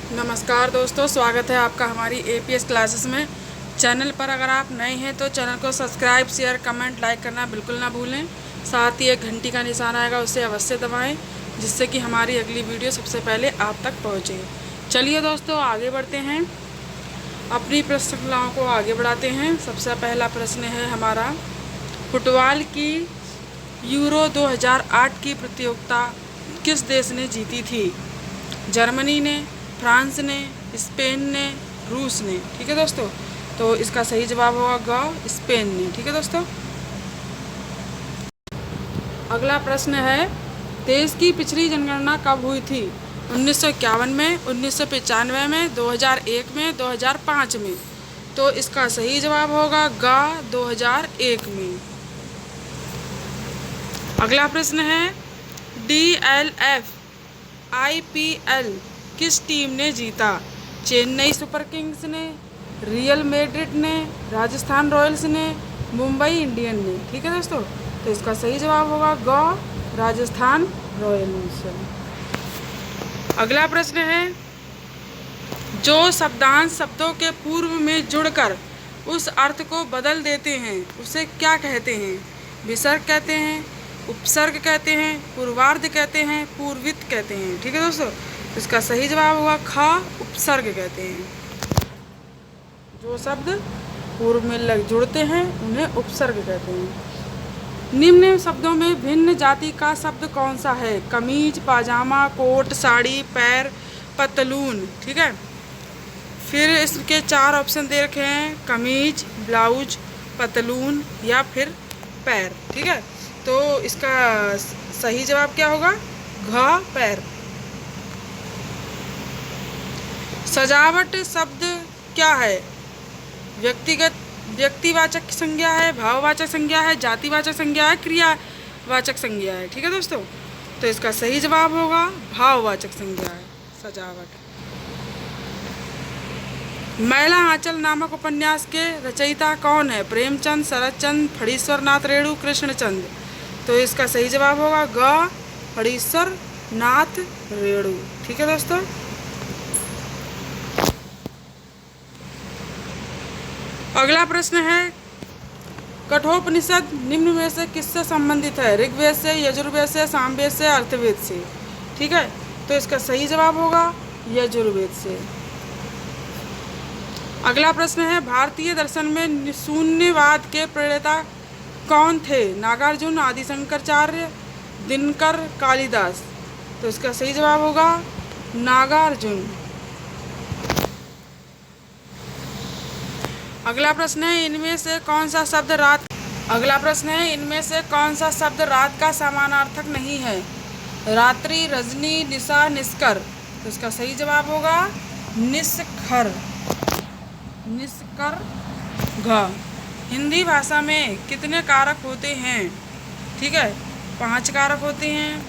नमस्कार दोस्तों, स्वागत है आपका हमारी एपीएस क्लासेस में। चैनल पर अगर आप नए हैं तो चैनल को सब्सक्राइब, शेयर, कमेंट, लाइक करना बिल्कुल ना भूलें। साथ ही एक घंटी का निशान आएगा, उसे अवश्य दबाएं, जिससे कि हमारी अगली वीडियो सबसे पहले आप तक पहुंचे। चलिए दोस्तों, आगे बढ़ते हैं, अपनी प्रश्न श्रृंखलाओं को आगे बढ़ाते हैं। सबसे पहला प्रश्न है हमारा, फुटबॉल की यूरो 2008 की प्रतियोगिता किस देश ने जीती थी? जर्मनी ने, फ्रांस ने, स्पेन ने, रूस ने। ठीक है दोस्तों, तो इसका सही जवाब होगा स्पेन ने। ठीक है दोस्तों, अगला प्रश्न है, देश की पिछली जनगणना कब हुई थी? 1951 में, 1995 में, 2001 में, 2005 में। तो इसका सही जवाब होगा 2001 में। अगला प्रश्न है, DLF IPL किस टीम ने जीता? चेन्नई सुपर किंग्स ने, रियल मैड्रिड ने, राजस्थान रॉयल्स ने, मुंबई इंडियन ने। ठीक है दोस्तों, तो इसका सही जवाब होगा राजस्थान रॉयल्स। अगला प्रश्न है, जो शब्दांश शब्दों के पूर्व में जुड़कर उस अर्थ को बदल देते हैं उसे क्या कहते हैं? विसर्ग कहते हैं, उपसर्ग कहते हैं, पूर्वार्ध कहते हैं, पूर्वित कहते हैं। ठीक है दोस्तों, इसका सही जवाब होगा उपसर्ग कहते हैं। जो शब्द पूर्व में जुड़ते हैं उन्हें उपसर्ग कहते हैं। निम्न शब्दों में भिन्न जाति का शब्द कौन सा है? कमीज, पाजामा, कोट, साड़ी, पैर, पतलून। ठीक है, फिर इसके 4 ऑप्शन दे रखे हैं, कमीज, ब्लाउज, पतलून या फिर पैर। ठीक है, तो इसका सही जवाब क्या होगा? पैर। सजावट शब्द क्या है? व्यक्तिवाचक संज्ञा है, भाववाचक संज्ञा है, जातिवाचक संज्ञा है, क्रियावाचक संज्ञा है। ठीक है दोस्तों, तो इसका सही जवाब होगा भाववाचक संज्ञा है सजावट। मैला आंचल नामक उपन्यास के रचयिता कौन है? प्रेमचंद, शरतचंद्र, फणीश्वर नाथ रेणु, कृष्णचंद्र। तो इसका सही जवाब होगा फणीश्वर नाथ रेणु। ठीक है दोस्तों, अगला प्रश्न है, कठोपनिषद निम्न में से किससे संबंधित है? ऋग्वेद से, यजुर्वेद से, सामवेद से, अर्थवेद से। ठीक है, तो इसका सही जवाब होगा यजुर्वेद से। अगला प्रश्न है, भारतीय दर्शन में शून्यवाद के प्रणेता कौन थे? नागार्जुन, आदि शंकराचार्य, दिनकर, कालिदास। तो इसका सही जवाब होगा नागार्जुन। अगला प्रश्न है, इनमें से कौन सा शब्द रात का समानार्थक नहीं है? रात्रि, रजनी, निशा, निष्कर। तो इसका सही जवाब होगा निष्कर। हिंदी भाषा में कितने कारक होते हैं? ठीक है, 5 कारक होते हैं,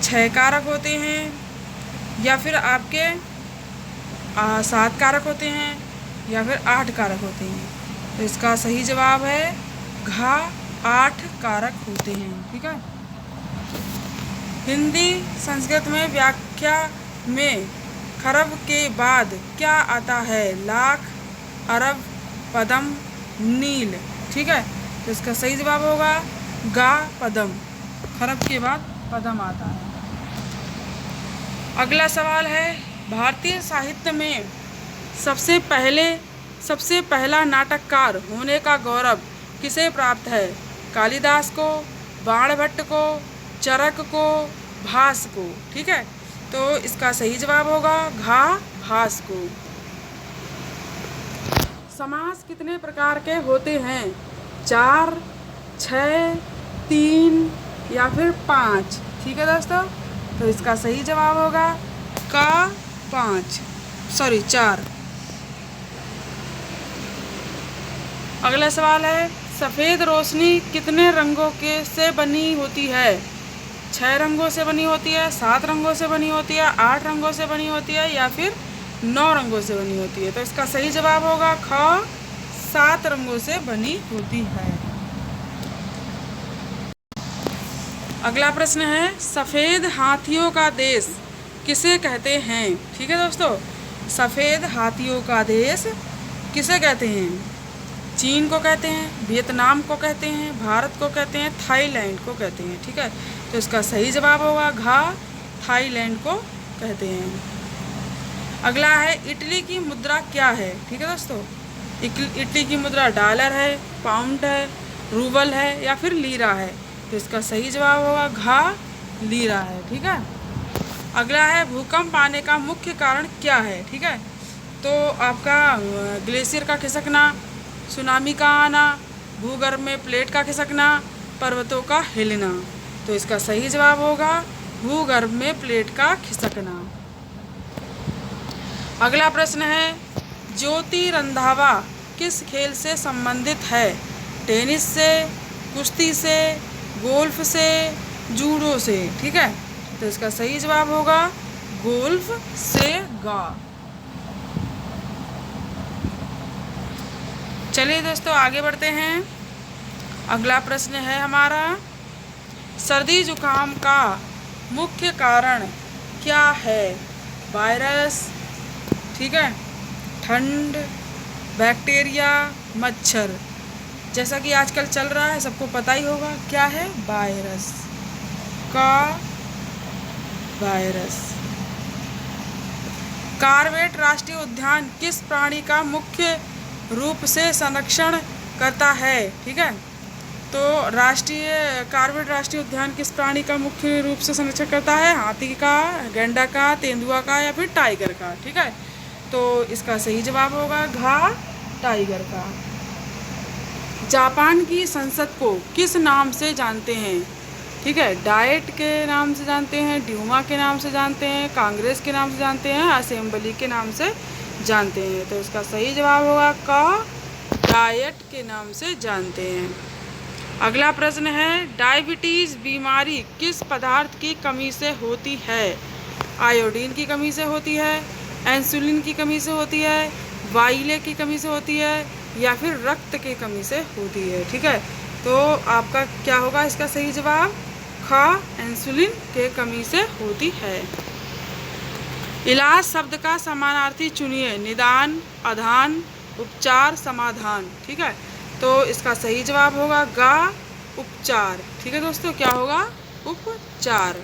6 कारक होते हैं, या फिर आपके 7 कारक होते हैं, या फिर 8 कारक होते हैं। तो इसका सही जवाब है 8 कारक होते हैं। ठीक है, हिंदी संस्कृत में व्याख्या में खरब के बाद क्या आता है? लाख, अरब, पदम, नील। ठीक है, तो इसका सही जवाब होगा पदम। खरब के बाद पदम आता है। अगला सवाल है, भारतीय साहित्य में सबसे पहला नाटककार होने का गौरव किसे प्राप्त है? कालिदास को, बाणभट्ट को, चरक को, भास को। ठीक है, तो इसका सही जवाब होगा भास को। समास कितने प्रकार के होते हैं? 4, 6, 3 या फिर 5। ठीक है दोस्तों, तो इसका सही जवाब होगा 4। अगला सवाल है, सफ़ेद रोशनी कितने रंगों से बनी होती है? 6 रंगों से बनी होती है, 7 रंगों से बनी होती है, 8 रंगों से बनी होती है, या फिर 9 रंगों से बनी होती है। तो इसका सही जवाब होगा 7 रंगों से बनी होती है। अगला प्रश्न है, सफ़ेद हाथियों का देश किसे कहते हैं? ठीक है दोस्तों, सफ़ेद हाथियों का देश किसे कहते हैं? चीन को कहते हैं, वियतनाम को कहते हैं, भारत को कहते हैं, थाईलैंड को कहते हैं। ठीक है, तो इसका सही जवाब होगा घा, थाईलैंड को कहते हैं। अगला है इटली की मुद्रा क्या है? ठीक है दोस्तों, इटली की मुद्रा डॉलर है, पाउंड है, रूबल है या फिर लीरा है। तो इसका सही जवाब होगा घा, लीरा है। ठीक है, अगला है भूकंप आने का मुख्य कारण क्या है? ठीक है, तो आपका ग्लेशियर का खिसकना, सुनामी का आना, भूगर्भ में प्लेट का खिसकना, पर्वतों का हिलना। तो इसका सही जवाब होगा भूगर्भ में प्लेट का खिसकना। अगला प्रश्न है ज्योति रंधावा किस खेल से संबंधित है? टेनिस से, कुश्ती से, गोल्फ से, जूडो से। ठीक है, तो इसका सही जवाब होगा गोल्फ से गा। चलिए दोस्तों आगे बढ़ते हैं। अगला प्रश्न है हमारा सर्दी जुकाम का मुख्य कारण क्या है? वायरस, ठीक है, ठंड, बैक्टीरिया, मच्छर। जैसा कि आजकल चल रहा है सबको पता ही होगा क्या है, वायरस का वायरस। कॉर्बेट राष्ट्रीय उद्यान किस प्राणी का मुख्य रूप से संरक्षण करता है? ठीक है, तो कॉर्बेट राष्ट्रीय उद्यान किस प्राणी का मुख्य रूप से संरक्षण करता है? हाथी का, गैंडा का, तेंदुआ का या फिर टाइगर का। ठीक है, तो इसका सही जवाब होगा घा, टाइगर का। जापान की संसद को किस नाम से जानते हैं? ठीक है, डाइट के नाम से जानते हैं, ड्यूमा के नाम से जानते हैं, कांग्रेस के नाम से जानते हैं, असेंबली के नाम से जानते हैं। तो इसका सही जवाब होगा का, डाइट के नाम से जानते हैं। अगला प्रश्न है डायबिटीज़ बीमारी किस पदार्थ की कमी से होती है? आयोडीन की कमी से होती है, इंसुलिन की कमी से होती है, वाइले की कमी से होती है या फिर रक्त की कमी से होती है। ठीक है, तो आपका क्या होगा इसका सही जवाब? खा, इंसुलिन के कमी से होती है। इलाज शब्द का समानार्थी चुनिए। निदान, अधान, उपचार, समाधान। ठीक है, तो इसका सही जवाब होगा गा, उपचार। ठीक है दोस्तों, क्या होगा? उपचार।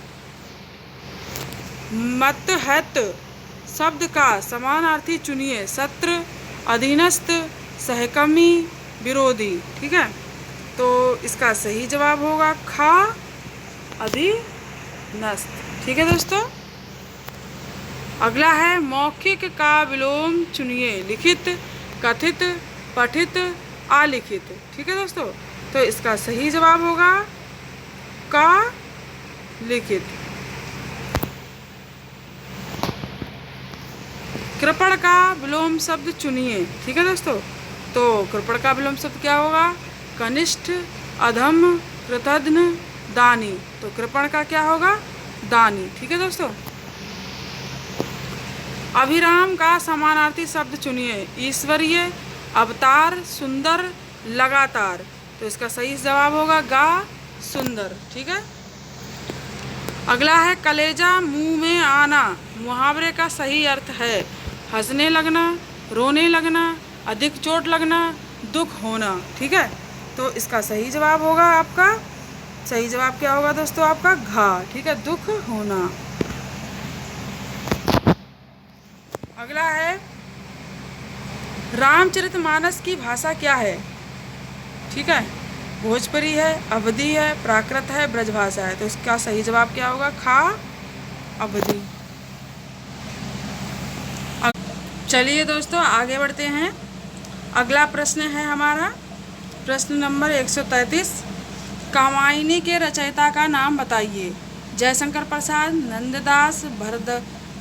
मतहत शब्द का समानार्थी चुनिए। शत्रु, अधीनस्थ, सहकर्मी, विरोधी। ठीक है, तो इसका सही जवाब होगा खा, अधीनस्थ। ठीक है दोस्तों, अगला है मौखिक का विलोम चुनिए। लिखित, कथित, पठित, अलिखित। ठीक है दोस्तों, तो इसका सही जवाब होगा का, लिखित। कृपण का विलोम शब्द चुनिए। ठीक है दोस्तों, तो कृपण का विलोम शब्द क्या होगा? कनिष्ठ, अधम, कृतघ्न, दानी। तो कृपण का क्या होगा? दानी। ठीक है दोस्तों, अभिराम का समानार्थी शब्द चुनिए। ईश्वरीय, अवतार, सुंदर, लगातार। तो इसका सही जवाब होगा गा, सुंदर। ठीक है, अगला है कलेजा मुंह में आना मुहावरे का सही अर्थ है। हंसने लगना, रोने लगना, अधिक चोट लगना, दुख होना। ठीक है, तो इसका सही जवाब होगा आपका, सही जवाब क्या होगा दोस्तों? आपका घा। ठीक है, दुख होना। अगला है रामचरितमानस की भाषा क्या है? ठीक है, भोजपुरी है, अवधी है, प्राकृत है, ब्रजभाषा है। तो इसका सही जवाब क्या होगा? खा, अवधी। चलिए दोस्तों आगे बढ़ते हैं। अगला प्रश्न है हमारा प्रश्न नंबर 133। कामायनी के रचयिता का नाम बताइए। जयशंकर प्रसाद, नंददास,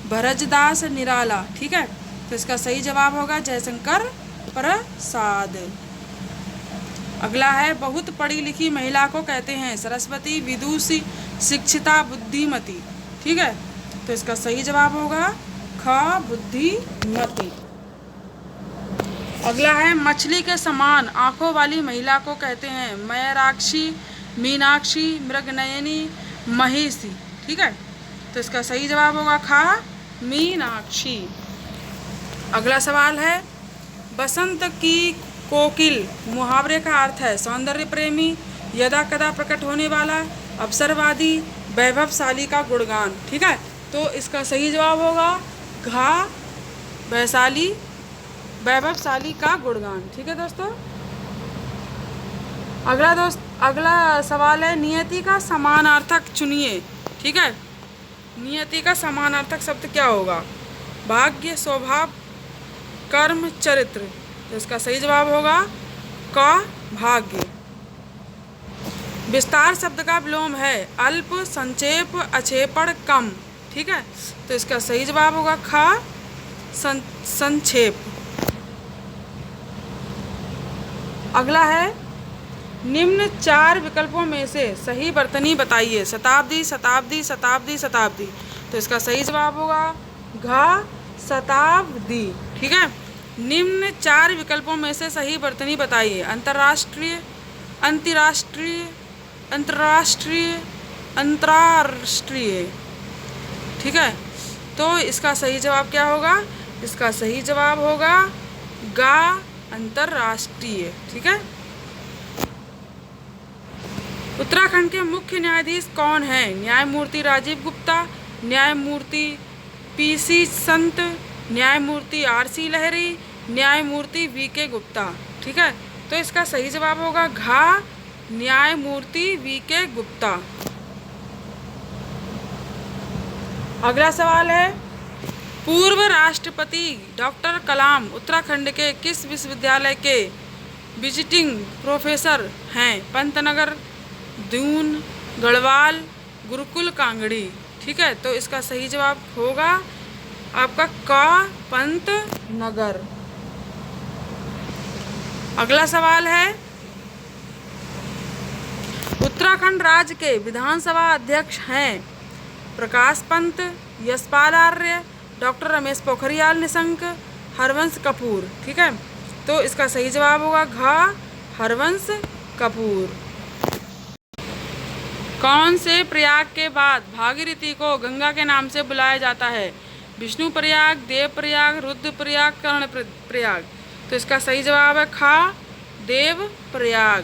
भरजदास, निराला। ठीक है, तो इसका सही जवाब होगा जयशंकर प्रसाद। अगला है बहुत पढ़ी लिखी महिला को कहते हैं। सरस्वती, विदुषी, शिक्षिता, बुद्धिमती। ठीक है, तो इसका सही जवाब होगा ख, बुद्धिमती। अगला है मछली के समान आंखों वाली महिला को कहते हैं। मयराक्षी, मीनाक्षी, मृगनयनी, महिषी। ठीक है, तो इसका सही जवाब होगा खा मीनाक्षी। अगला सवाल है, बसंत की कोकिल मुहावरे का अर्थ है सौंदर्य प्रेमी, यदा कदा प्रकट होने वाला, अवसरवादी, वैभवशाली का गुणगान। ठीक है, तो इसका सही जवाब होगा घा वैभवशाली का गुणगान। ठीक है दोस्तों। अगला सवाल है, नियति का समानार्थक चुनिए। ठीक है, नियति का समानार्थक शब्द क्या होगा? भाग्य, स्वभाव, कर्म, चरित्र। तो इसका सही जवाब होगा क भाग्य। विस्तार शब्द का विलोम है अल्प, संक्षेप, अक्षेपण, कम। ठीक है, तो इसका सही जवाब होगा ख संक्षेप। अगला है, निम्न 4 विकल्पों में से सही वर्तनी बताइए। शताब्दी, शताब्दी, शताब्दी, शताब्दी। तो इसका सही जवाब होगा घ शताब्दी। ठीक है, निम्न 4 विकल्पों में से सही वर्तनी बताइए। अंतर्राष्ट्रीय, अंतर्राष्ट्रीय, अंतर्राष्ट्रीय, अंतर्राष्ट्रीय। ठीक है, तो इसका सही जवाब क्या होगा? इसका सही जवाब होगा गा अंतर्राष्ट्रीय। ठीक है। उत्तराखंड के मुख्य न्यायाधीश कौन हैं? न्यायमूर्ति राजीव गुप्ता, न्यायमूर्ति पीसी संत, न्यायमूर्ति आरसी लहरी, न्यायमूर्ति वीके गुप्ता। ठीक है, तो इसका सही जवाब होगा घा न्यायमूर्ति वीके गुप्ता। अगला सवाल है, पूर्व राष्ट्रपति डॉक्टर कलाम उत्तराखंड के किस विश्वविद्यालय के विजिटिंग प्रोफेसर हैं? पंतनगर, दून, गढ़वाल, गुरुकुल, कांगड़ी। ठीक है, तो इसका सही जवाब होगा आपका क पंतनगर। अगला सवाल है, उत्तराखंड राज्य के विधानसभा अध्यक्ष हैं प्रकाश पंत, यशपाल आर्य, डॉक्टर रमेश पोखरियाल निशंक, हरवंश कपूर। ठीक है, तो इसका सही जवाब होगा घ हरवंश कपूर। कौन से प्रयाग के बाद भागीरथी को गंगा के नाम से बुलाया जाता है? विष्णु प्रयाग, देव प्रयाग, रुद्र प्रयाग, कर्ण प्रयाग। तो इसका सही जवाब है ख देव प्रयाग।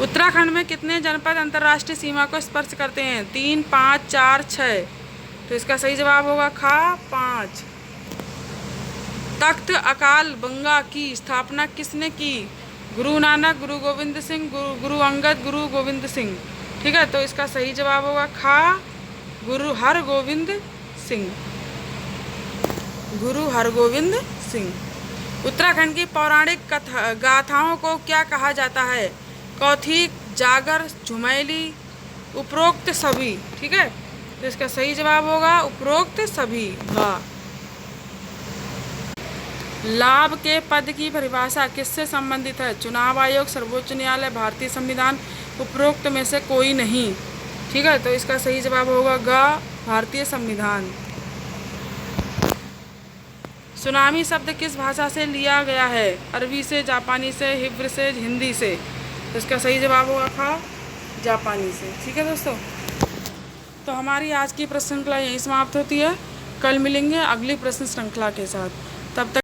उत्तराखंड में कितने जनपद अंतर्राष्ट्रीय सीमा को स्पर्श करते हैं? 3, 5, 4, 6। तो इसका सही जवाब होगा ख 5। तख्त अकाल गंगा की स्थापना किसने की? गुरु नानक, गुरु गोविंद सिंह, गुरु अंगद, गुरु गोविंद सिंह। ठीक है, तो इसका सही जवाब होगा ख गुरु हरगोविंद सिंह। गुरु हरगोविंद सिंह। उत्तराखंड की पौराणिक गाथाओं को क्या कहा जाता है? कौथिक, जागर, झुमैली, उपरोक्त सभी। ठीक है, तो इसका सही जवाब होगा उपरोक्त सभी। वाह। लाभ के पद की परिभाषा किससे संबंधित है? चुनाव आयोग, सर्वोच्च न्यायालय, भारतीय संविधान, उपरोक्त में से कोई नहीं। ठीक है, तो इसका सही जवाब होगा ग भारतीय संविधान। सुनामी शब्द किस भाषा से लिया गया है? अरबी से, जापानी से, हिब्रू से, हिंदी से। तो इसका सही जवाब होगा ख जापानी से। ठीक है दोस्तों, तो हमारी आज की प्रश्न श्रृंखला यहीं समाप्त होती है। कल मिलेंगे अगली प्रश्न श्रृंखला के साथ। तब तक